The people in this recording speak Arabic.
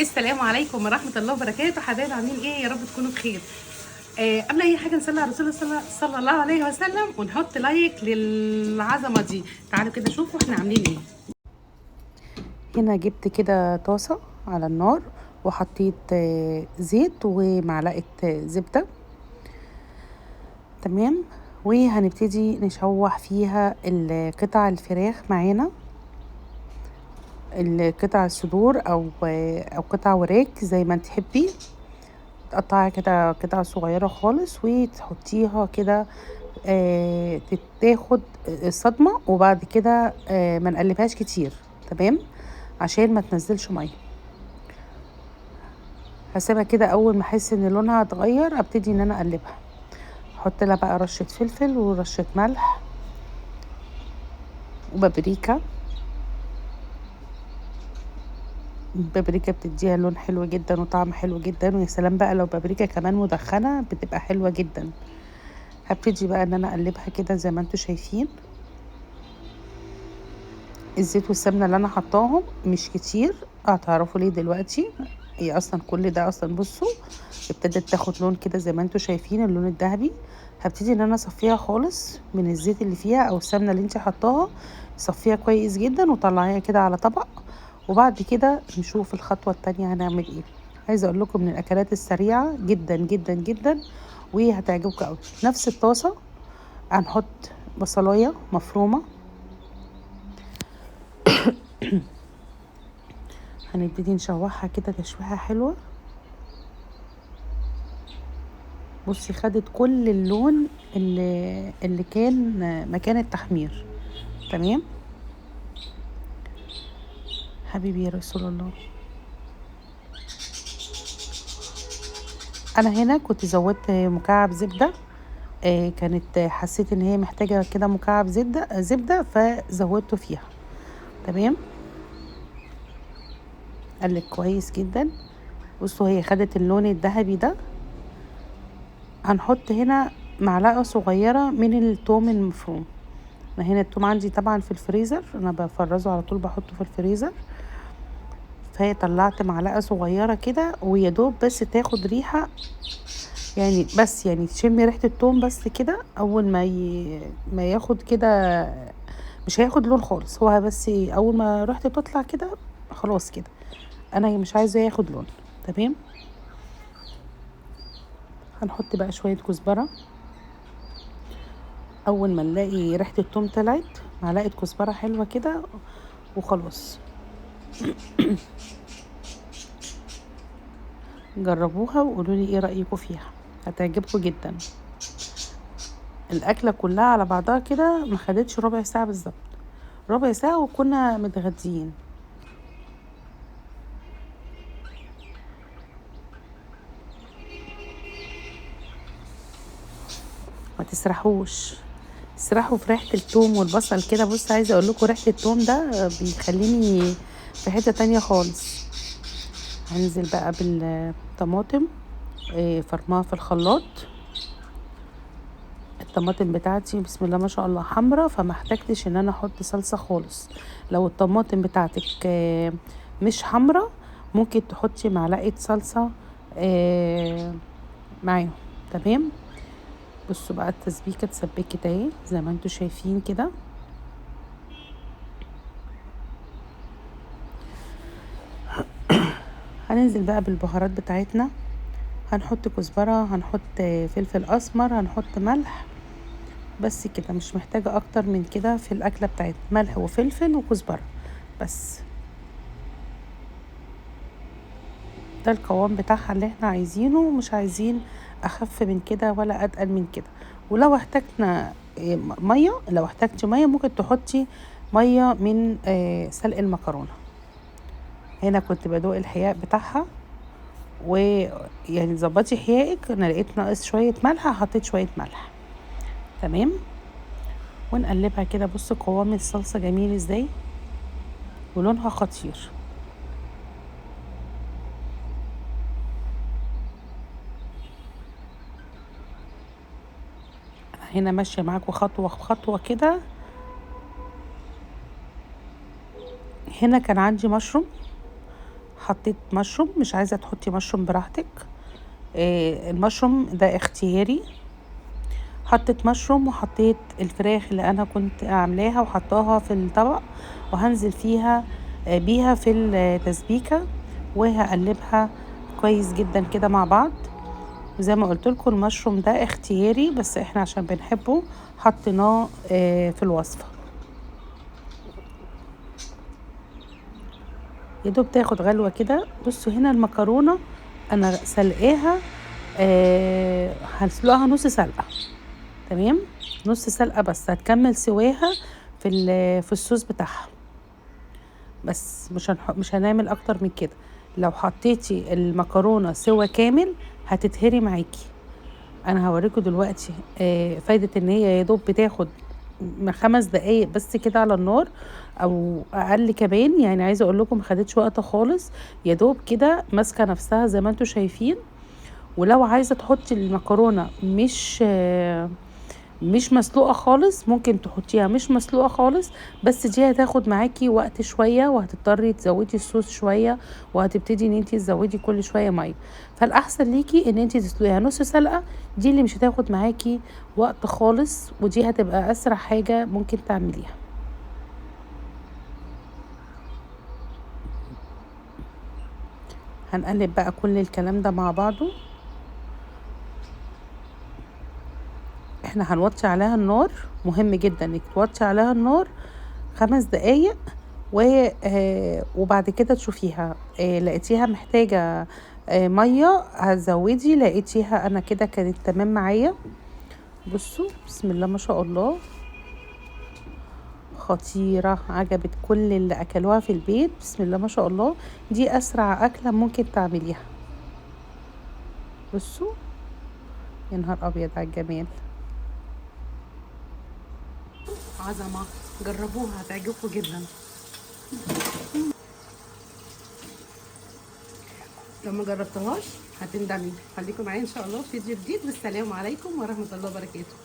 السلام عليكم ورحمة الله وبركاته. حبايبي عاملين ايه؟ يا رب تكونوا بخير. قبل اي حاجة نصلي على رسول الله صلى الله عليه وسلم ونحط لايك للعظمة دي. تعالوا كده شوفوا احنا عاملين ايه. هنا جبت كده طاسة على النار وحطيت زيت ومعلقة زبدة. تمام. وهنبتدي نشوح فيها قطع الفراخ معانا، القطع الصدور او قطع وراك زي ما تحبي. تقطعي كده قطع صغيرة خالص وتحطيها كده تاخد الصدمة، وبعد كده ما نقلبهاش كتير. تمام، عشان ما تنزلش ميه. هسيبها كده، اول ما احس ان لونها اتغير ابتدي ان انا اقلبها. احط لها بقى رشة فلفل ورشة ملح وبابريكا. البابريكا بتديها لون حلو جدا وطعم حلو جدا، ويا سلام بقى لو بابريكا كمان مدخنة بتبقى حلوة جدا. هبتدي بقى ان انا اقلبها كده زي ما انتوا شايفين. الزيت والسمنه اللي انا حطاهم مش كتير، هتعرفوا ليه دلوقتي. هي اصلا كل ده اصلا بصوا ابتدت تاخد لون كده زي ما انتوا شايفين، اللون الذهبي. هبتدي ان انا اصفيها خالص من الزيت اللي فيها او السمنه اللي انت حطاها. صفيها كويس جدا وطلعيها كده على طبق، وبعد كده نشوف الخطوه التانية هنعمل ايه. عايزه اقول لكم من الاكلات السريعه جدا جدا جدا وهتعجبكم قوي. نفس الطاسه هنحط بصلايه مفرومه. هنبتدي نشوحها كده تشويحة حلوة. بصي خدت كل اللون اللي كان مكان التحمير. تمام حبيبي يا رسول الله. انا هنا كنت زودت مكعب زبدة. كانت حسيت ان هي محتاجة كده مكعب زبدة فزودته فيها. تمام، قلب كويس جدا. بصوا هي خدت اللون الذهبي ده. هنحط هنا معلقة صغيرة من الثوم المفروم. انا هنا التوم عندي طبعا في الفريزر، انا بفرزه على طول بحطه في الفريزر. فهي طلعت معلقه صغيره كده ويا دوب بس تاخد ريحه، يعني بس يعني تشمي ريحه التوم بس كده. اول ما ياخد كده مش هياخد لون خالص، هو بس اول ما ريحته تطلع كده خلاص كده انا مش عايزه ياخد لون. تمام. هنحط بقى شويه كزبره. اول ما نلاقي ريحه التوم طلعت معلقه كزبره حلوه كده وخلاص. جربوها وقولوا لي ايه رأيكم فيها، هتعجبكم جدا. الاكله كلها على بعضها كده ما خدتش ربع ساعه بالظبط، ربع ساعه وكنا متغديين. ما تسرحوش، اسرحوا في ريحه الثوم والبصل كده. بص عايزه اقول لكم ريحه الثوم ده بيخليني في حته تانية خالص. هنزل بقى بالطماطم فرماها في الخلاط. الطماطم بتاعتي بسم الله ما شاء الله حمرا، فما احتاجتش ان انا احط صلصه خالص. لو الطماطم بتاعتك مش حمرا ممكن تحطي معلقه صلصه معاهم. تمام. بصوا بقى التسبيكه اتسبكت اهي زي ما انتوا شايفين كده. هننزل بقى بالبهارات بتاعتنا. هنحط كزبره، هنحط فلفل اسمر، هنحط ملح. بس كده مش محتاجة اكتر من كده في الاكلة بتاعتنا، ملح وفلفل وكزبرة بس. ده القوام بتاعها اللي احنا عايزينه، مش عايزين اخف من كده ولا اتقل من كده. ولو احتاجنا مية، لو احتاجتي مية ممكن تحطي مية من سلق المكرونة. هنا كنت بدوق الحياء بتاعها، ويعني ظبطي حيائك. انا لقيت ناقص شوية ملح، حطيت شوية ملح. تمام. ونقلبها كده. بصوا قوام الصلصة جميل ازاي ولونها خطير. هنا ماشية معاكم خطوة خطوة كده. هنا كان عندي مشروم حطيت مشروم، مش عايزه تحطي مشروم براحتك، المشروم ده اختياري. حطيت مشروم وحطيت الفراخ اللي انا كنت عاملاها وحطاها في الطبق، وهنزل فيها بيها في التسبيكه، وهقلبها كويس جدا كده مع بعض. وزي ما قلت لكم المشروم ده اختياري، بس احنا عشان بنحبه حطيناه في الوصفه. يا دوب تاخد غلوه كده. بصوا هنا المكرونه انا سلقاها، هنسلقها نص سلقه، تمام، نص سلقه بس، هتكمل سواها في الصوص بتاعها، بس مش هنعمل اكتر من كده. لو حطيتي المكرونه سوا كامل هتتهري معاكي. انا هوريكم دلوقتي فايده ان هي يا دوب بتاخد 5 دقايق بس كده على النار، او اقل كمان، يعني عايزه اقول لكم مخدتش وقت خالص، يا دوب كده ماسكه نفسها زي ما انتم شايفين. ولو عايزه تحطي المكرونه مش مسلوقه خالص، ممكن تحطيها مش مسلوقه خالص، بس دي هتاخد معاكي وقت شويه، وهتضطري تزودي الصوص شويه، وهتبتدي ان انت تزودي كل شويه ميه. فالاحسن ليكي ان انت تسلقيها نص سلقه، دي اللي مش هتاخد معاكي وقت خالص، ودي هتبقى اسرع حاجه ممكن تعمليها. هنقلب بقى كل الكلام ده مع بعضه. احنا هنوطي عليها النار، مهم جدا انك توطي عليها النار 5 دقايق، وبعد كده تشوفيها لقيتيها محتاجة مية هتزودي، لقيتيها انا كده كانت تمام معايا. بصوا بسم الله ما شاء الله، خطيرة، عجبت كل اللي اكلوها في البيت، بسم الله ما شاء الله. دي اسرع اكلة ممكن تعمليها. بصوا يا نهار ابيض على الجمال، عظمة، جربوها هتعجبكم جدا. لو ما جربتهاش هتندمي. خليكم معايا ان شاء الله في فيديو جديد، والسلام عليكم ورحمة الله وبركاته.